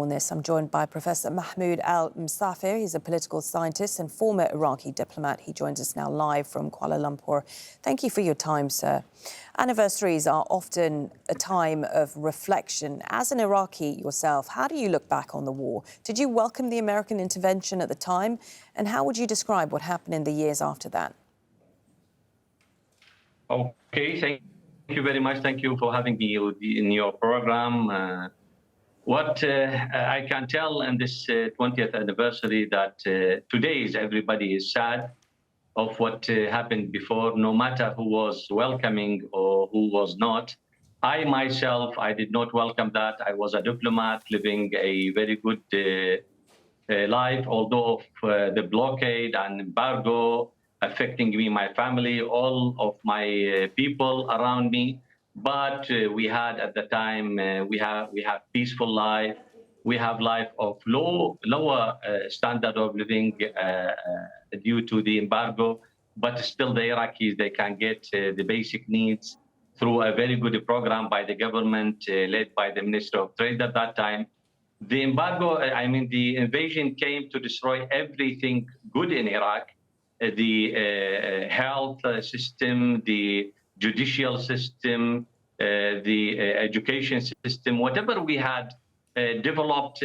on this, I'm joined by Professor Mahmoud Almsafir. He's a political scientist and former Iraqi diplomat. He joins us now live from Kuala Lumpur. Thank you for your time, sir. Anniversaries are often a time of reflection. As an Iraqi yourself, how do you look back on the war? Did you welcome the American intervention at the time? And how would you describe what happened in the years after that? Okay, thank you very much. Thank you for having me in your program. What I can tell in this 20th anniversary that today everybody is sad of what happened before, no matter who was welcoming or who was not. I myself, I did not welcome that. I was a diplomat living a very good life, although the blockade and embargo affecting me, my family, all of my people around me. But we had at the time, we have peaceful life. We have life of lower standard of living due to the embargo, but still the Iraqis, they can get the basic needs through a very good program by the government led by the Minister of Trade at that time. The embargo, I mean, the invasion came to destroy everything good in Iraq, the health system, the judicial system, the education system, whatever we had developed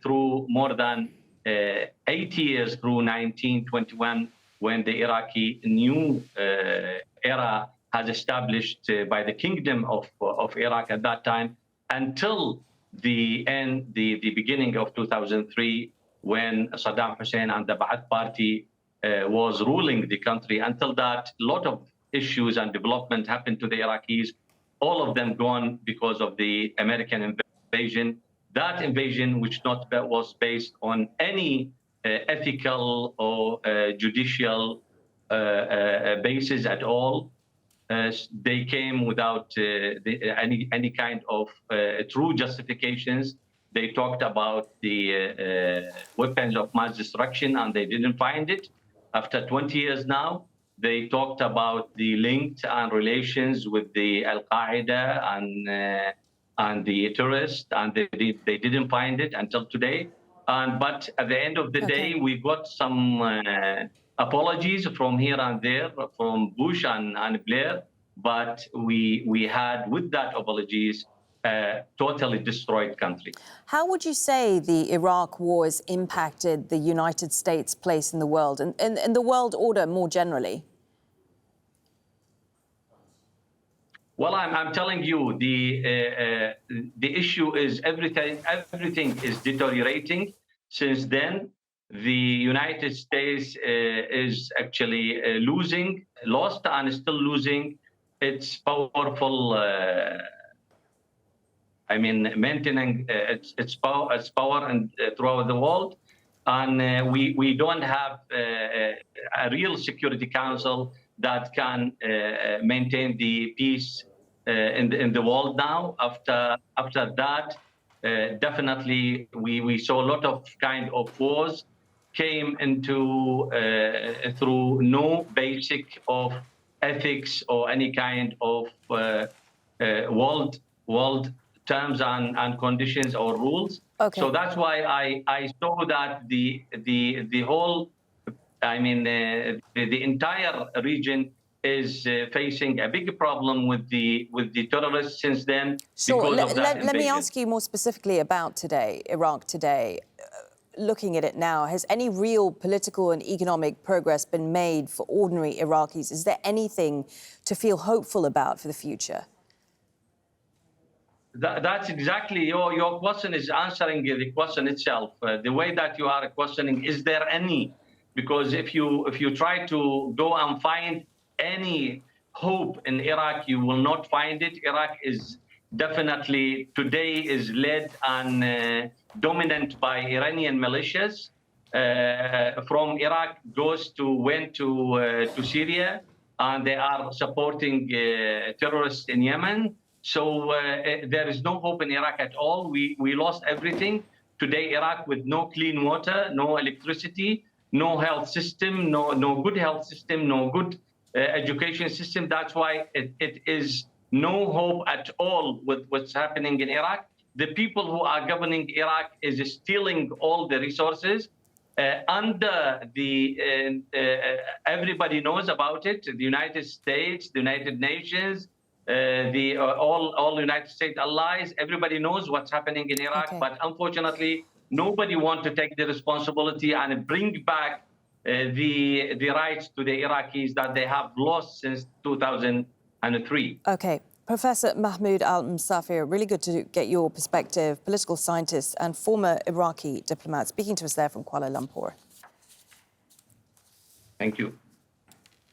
through more than 8 years through 1921, when the Iraqi new era has established by the Kingdom of Iraq at that time, until the beginning of 2003, when Saddam Hussein and the Ba'ath Party was ruling the country. Until that, a lot of issues and development happened to the Iraqis, all of them gone because of the American invasion. That invasion, which was based on any ethical or judicial basis at all. They came without any kind of true justifications. They talked about the weapons of mass destruction, and they didn't find it. After 20 years now, they talked about the links and relations with the Al-Qaeda and the terrorists, and they didn't find it until today. But at the end of the day, we got some apologies from here and there, from Bush and Blair, but we had, with that apologies, totally destroyed country. How would you say the Iraq wars impacted the United States' place in the world and the world order more generally? Well, I'm telling you, the issue is everything is deteriorating. Since then, the United States is actually lost and still losing its powerful, I mean, maintaining its power and throughout the world. And we don't have a real Security Council that can maintain the peace in the world now. After that, definitely we saw a lot of kind of wars came into through no basic of ethics or any kind of world terms and conditions or rules. Okay. So that's why I saw that the whole, I mean, the entire region is facing a big problem with the terrorists since then. Sure. Because of that let me ask you more specifically about today, Iraq today. Looking at it now, has any real political and economic progress been made for ordinary Iraqis? Is there anything to feel hopeful about for the future? That's exactly your question is answering the question itself. The way that you are questioning, is there any? Because if you try to go and find any hope in Iraq, you will not find it. Iraq is definitely today is led and dominant by Iranian militias. From Iraq went to Syria, and they are supporting terrorists in Yemen. So there is no hope in Iraq at all. We lost everything. Today, Iraq with no clean water, no electricity, no health system, no good health system, no good education system. That's why it is no hope at all with what's happening in Iraq. the people who are governing Iraq is stealing all the resources. Everybody knows about it. The United States, the United Nations, all United States allies. Everybody knows what's happening in Iraq, Okay. but unfortunately, nobody wants to take the responsibility and bring back the rights to the Iraqis that they have lost since 2003. Okay. Professor Mahmoud Almsafir, really good to get your perspective, political scientist and former Iraqi diplomat, speaking to us there from Kuala Lumpur. Thank you.